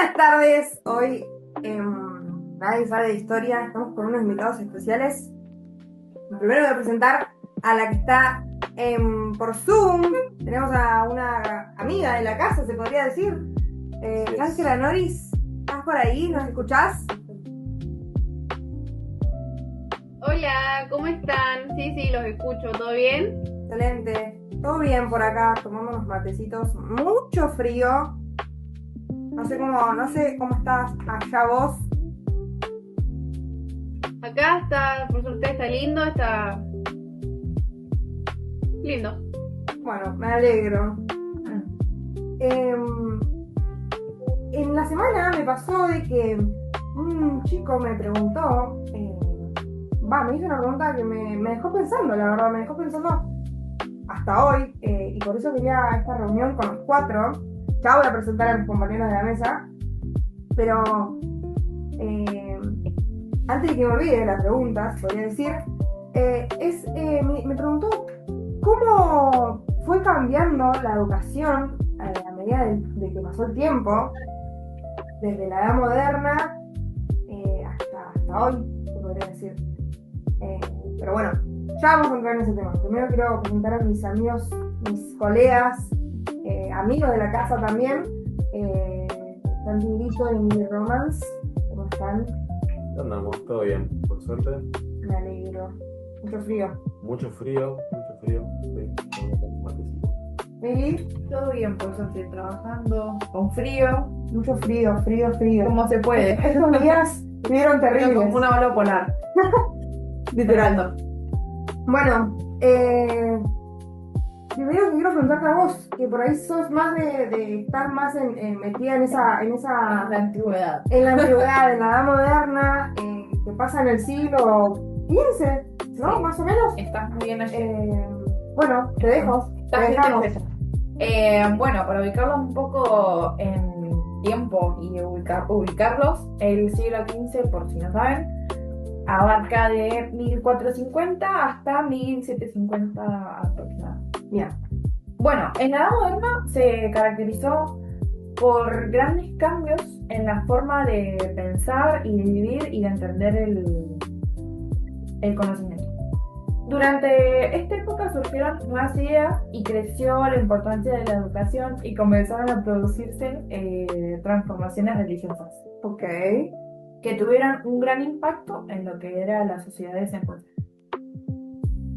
Buenas tardes, hoy Nadie sabe de historia, estamos con unos invitados especiales. Primero voy a presentar a la que está por Zoom. Tenemos a una amiga de la casa, se podría decir. Ángela Noris, ¿estás por ahí? ¿Nos escuchás? Hola, ¿cómo están? Sí, los escucho, ¿todo bien? Excelente, todo bien por acá, tomando unos matecitos, mucho frío. No sé cómo estás allá vos. Acá está, por suerte está lindo, está lindo. Bueno, me alegro. En la semana me pasó de que un chico me preguntó, me hizo una pregunta que me dejó pensando, la verdad, me dejó pensando hasta hoy, y por eso quería esta reunión con los cuatro. Ya voy a presentar a mis compañeros de la mesa, pero antes de que me olvide de las preguntas, podría decir, me preguntó cómo fue cambiando la educación a medida de que pasó el tiempo, desde la edad moderna hasta hoy, se podría decir. Pero bueno, ya vamos a entrar en ese tema. Primero quiero presentar a mis amigos, mis colegas, amigos de la casa también. Están Tinguito y mi Romance. ¿Cómo están? Andamos, todo bien, por suerte. Me alegro. Mucho frío. Mucho frío. Sí, con un matecito. Meli, Todo bien, por suerte, trabajando con frío, mucho frío. como se puede. Estos días estuvieron terribles. Como una ola polar. Literal. Bueno, primero que quiero preguntarte a vos, que por ahí sos más de estar más metida en esa La antigüedad. en la antigüedad, en la edad moderna, que pasa en el siglo XV, ¿no? Sí. Más o menos. Estás muy bien allí. Bueno, te dejo. Te dejamos. Bueno, para ubicarlos un poco en tiempo y ubicarlos, el siglo XV, por si no saben, abarca de 1450 hasta 1750 aproximadamente. Bien. Bueno, en la Edad Moderna se caracterizó por grandes cambios en la forma de pensar y de vivir y de entender el conocimiento. Durante esta época surgieron nuevas ideas y creció la importancia de la educación y comenzaron a producirse transformaciones religiosas Ok. que tuvieron un gran impacto en lo que era la sociedad de ese entonces.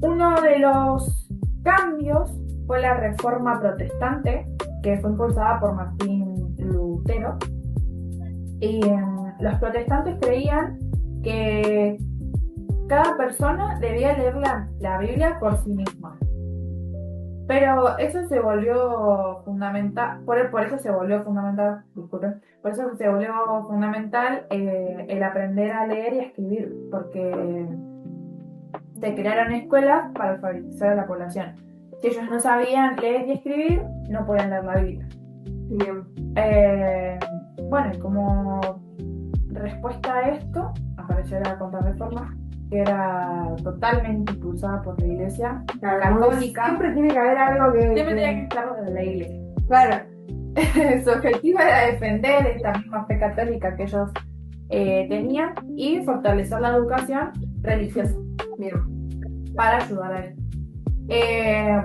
Uno de los cambios fue la Reforma Protestante, que fue impulsada por Martín Lutero. Y los protestantes creían que cada persona debía leer la Biblia por sí misma. Pero eso se volvió fundamental, por eso se volvió fundamental, disculpen, por eso se volvió fundamental el aprender a leer y a escribir, porque se crearon escuelas para alfabetizar a la población. Si ellos no sabían leer y escribir, no podían leer la Biblia. Bien. Bueno, y como respuesta a esto, apareció la Contrarreforma, que era totalmente impulsada por la Iglesia católica. Siempre tiene que haber algo que. Siempre tenía que estar desde la Iglesia. Claro. Su objetivo era defender esta misma fe católica que ellos tenían y fortalecer la educación religiosa. Bien. Para ayudar a esto.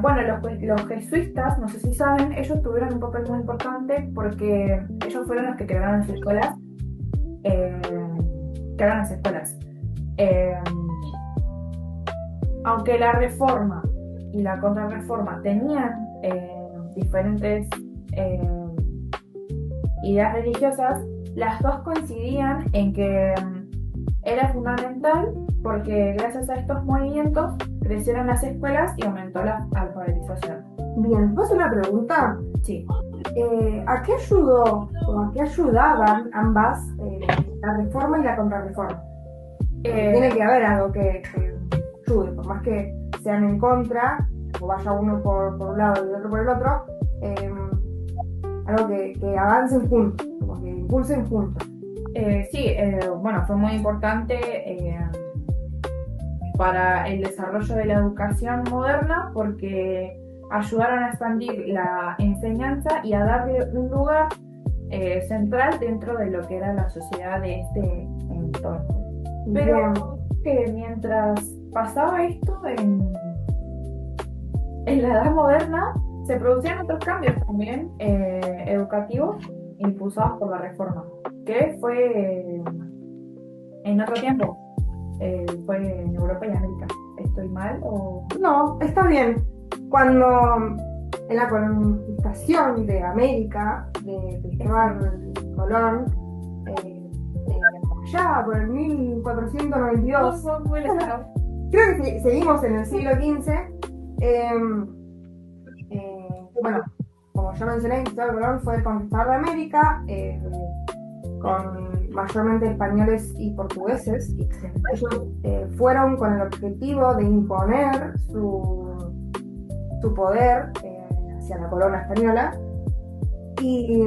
Bueno, los jesuitas, no sé si saben, ellos tuvieron un papel muy importante porque ellos fueron los que crearon las escuelas. Aunque la reforma y la contrarreforma tenían diferentes ideas religiosas, las dos coincidían en que era fundamental porque gracias a estos movimientos crecieron las escuelas y aumentó la alfabetización. Bien, ¿puedo hacer una pregunta? Sí. ¿A qué ayudó o a qué ayudaban ambas, la reforma y la contrarreforma? Tiene que haber algo que ayude, por más que sean en contra, o vaya uno por un lado y el otro por el otro, algo que avancen juntos, como que impulsen juntos. Bueno, fue muy importante para el desarrollo de la educación moderna porque ayudaron a expandir la enseñanza y a darle un lugar central dentro de lo que era la sociedad de este entonces. Bien. Pero que mientras pasaba esto en la Edad Moderna, se producían otros cambios también educativos impulsados por la Reforma, que fue en otro tiempo, fue en Europa y América. ¿Estoy mal o...? No, está bien. Cuando en la colonización de América, de Cristóbal Colón, ya por el 1492, creo que seguimos en el siglo XV. Bueno, como ya mencioné, Cristóbal Colón fue el conquistador de América, con mayormente españoles y portugueses. Ellos fueron con el objetivo de imponer su poder hacia la corona española y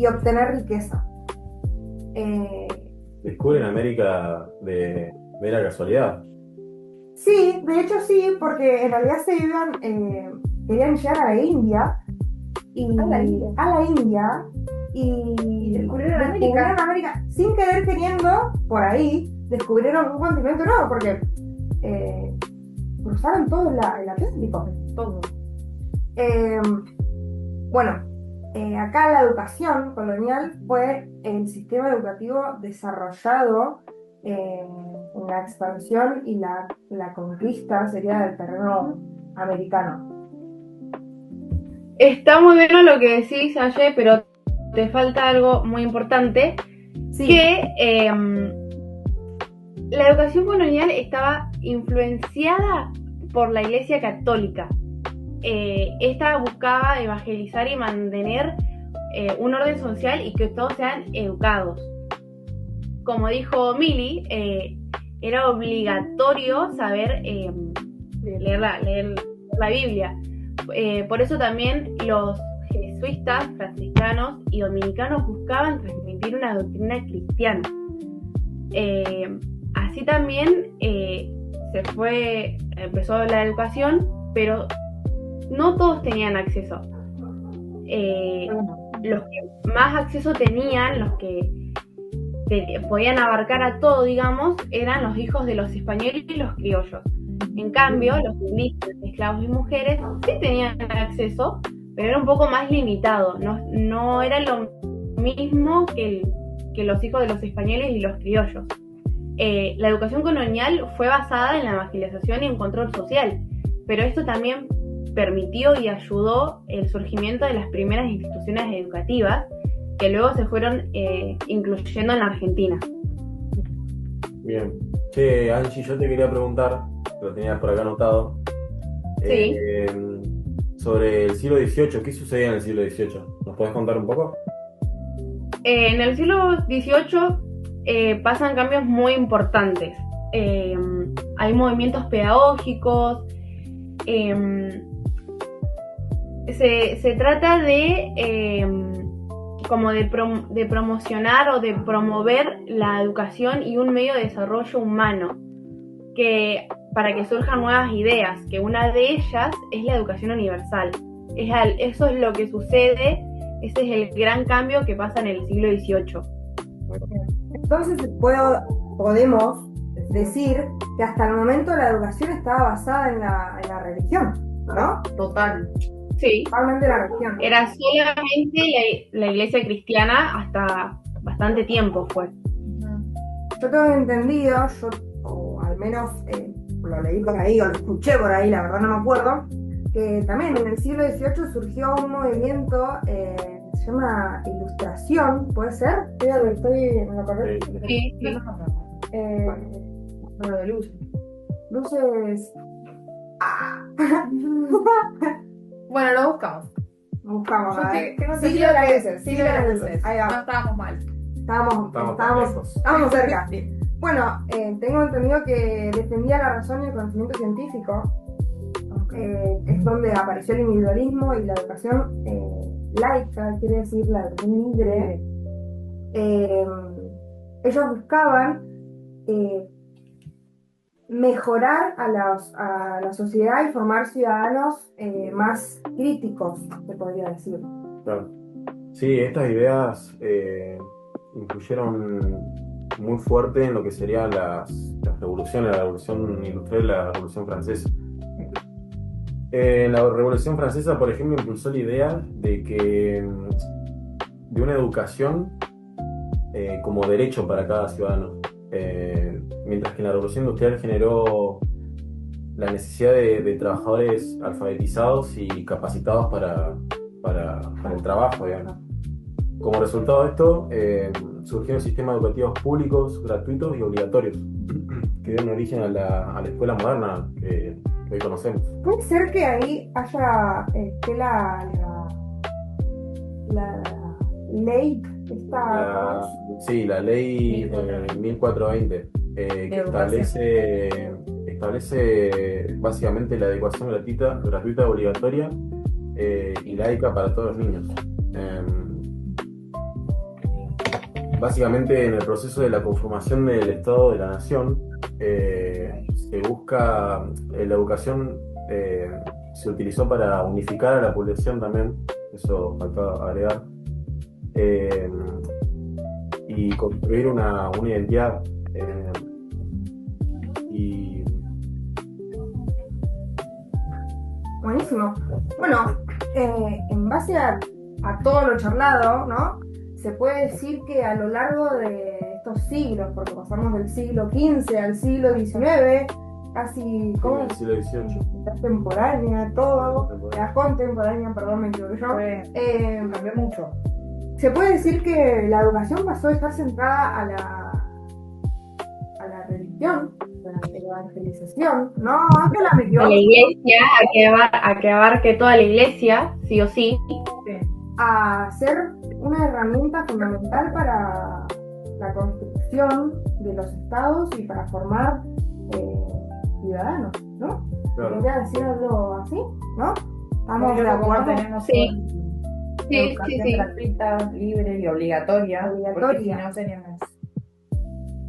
obtener riqueza. ¿Descubren América de mera casualidad? Sí, de hecho sí, porque en realidad querían llegar a la India y descubrieron América sin querer queriendo, por ahí descubrieron un continente nuevo porque cruzaron todo el Atlántico. Todo. Bueno, acá la educación colonial fue el sistema educativo desarrollado en la expansión y la conquista sería del terreno americano. Está muy bueno lo que decís, Aye, pero te falta algo muy importante, Sí. que la educación colonial estaba influenciada por la Iglesia Católica. Esta buscaba evangelizar y mantener un orden social y que todos sean educados. Como dijo Mili, era obligatorio saber leer la Biblia. Por eso también los jesuitas, franciscanos y dominicanos buscaban transmitir una doctrina cristiana. Así también empezó la educación, pero no todos tenían acceso. Los que más acceso tenían, los que podían abarcar a todo, digamos, eran los hijos de los españoles y los criollos. En cambio, los indígenas, esclavos y mujeres sí tenían acceso, pero era un poco más limitado. No era lo mismo que los hijos de los españoles y los criollos. La educación colonial fue basada en la evangelización y en control social, pero esto también permitió y ayudó el surgimiento de las primeras instituciones educativas que luego se fueron incluyendo en la Argentina. Bien. Che, Angie, yo te quería preguntar, lo tenías por acá anotado, Sí. sobre el siglo XVIII. ¿Qué sucedía en el siglo XVIII? ¿Nos podés contar un poco? En el siglo XVIII pasan cambios muy importantes. Hay movimientos pedagógicos. Se trata de promocionar o de promover la educación y un medio de desarrollo humano para que surjan nuevas ideas, que una de ellas es la educación universal. Eso es lo que sucede, ese es el gran cambio que pasa en el siglo XVIII. Entonces podemos decir que hasta el momento la educación estaba basada en la religión, ¿no? Total. Sí, Totalmente la religión. era solamente la iglesia cristiana hasta bastante tiempo fue. Yo tengo entendido, o al menos lo leí por ahí o lo escuché por ahí, la verdad no me acuerdo, que también en el siglo XVIII surgió un movimiento que se llama Ilustración, ¿puede ser? Estoy en lo correcto. Sí, sí. Bueno, de luz. Luces. Bueno, lo buscamos. Buscamos, Yo a ver. tengo Siglo entendido de que luces, siglo de luces. Ahí No va. estábamos mal. Estábamos cerca. Bueno, tengo entendido que defendía la razón y el conocimiento científico. Es donde apareció el individualismo y la educación laica, quiere decir la educación libre. Ellos buscaban mejorar a la sociedad y formar ciudadanos más críticos, se podría decir. Claro. Sí, estas ideas influyeron muy fuerte en lo que serían las revoluciones, la revolución industrial y la revolución francesa. La revolución francesa, por ejemplo, impulsó la idea de una educación como derecho para cada ciudadano. Mientras que la revolución industrial generó la necesidad de trabajadores alfabetizados y capacitados para el trabajo, digamos. Como resultado de esto, surgieron sistemas educativos públicos, gratuitos y obligatorios, que dieron origen a la escuela moderna que hoy conocemos. Puede ser que ahí haya la ley, Sí, la ley 1420, que establece básicamente la educación gratuita obligatoria y laica para todos los niños. Básicamente, en el proceso de la conformación del Estado de la Nación, se busca, la educación se utilizó para unificar a la población también, eso faltaba agregar, y construir una identidad. Y Buenísimo. Bueno, en base a todo lo charlado, ¿no? Se puede decir que a lo largo de estos siglos, porque pasamos del siglo XV al siglo XIX, casi en el siglo XVIII. contemporánea, todo, la contemporánea, perdón, me equivoqué yo. Cambió mucho. Se puede decir que la educación pasó de estar centrada a la religión, a la evangelización, ¿no? Acá la metió. A la iglesia, a que abarque toda la iglesia, sí o sí. A ser una herramienta fundamental para la construcción de los estados y para formar ciudadanos, ¿no? Claro. ¿Podría decir algo así? ¿No? ¿Estamos de Como acuerdo? tenemos Sí. educación Sí. gratuita, libre y obligatoria. Porque si no seríamos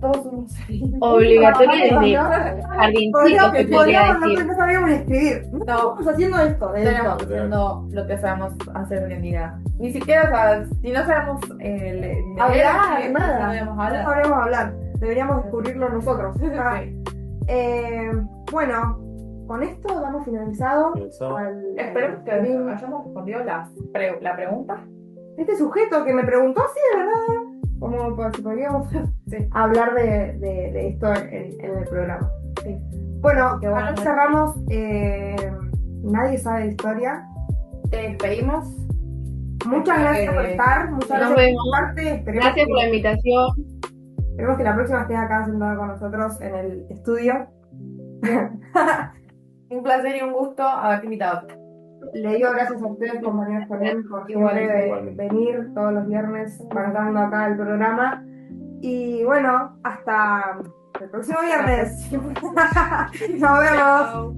todos unos Obligatoria desde Podríamos, jardincito, se podría decir. no sabíamos ni escribir. No No. estamos haciendo esto, de Estaríamos esto. haciendo lo que sabemos hacer hoy en día. Ni siquiera, o sea, si no sabemos leer, Hablar, escribir, nada. no sabemos No hablar. sabríamos hablar. Deberíamos descubrirlo nosotros. Ah, bueno, con esto damos finalizado Esperemos que hayamos respondido la pregunta. este sujeto que me preguntó si de verdad, como si podríamos hablar de esto en el programa. Sí. Bueno, Qué bueno. acá cerramos. Nadie sabe de historia. Te despedimos. Muchas gracias por estar. Muchas Nos gracias vemos. por parte. Gracias por la invitación. Esperemos que la próxima estés acá sentada con nosotros en el estudio. Un placer y un gusto haberte invitado. Le digo gracias a ustedes, compañeros, por siempre Igualmente. venir todos los viernes bancando acá el programa. Y bueno, hasta el próximo viernes. Nos vemos. Chao.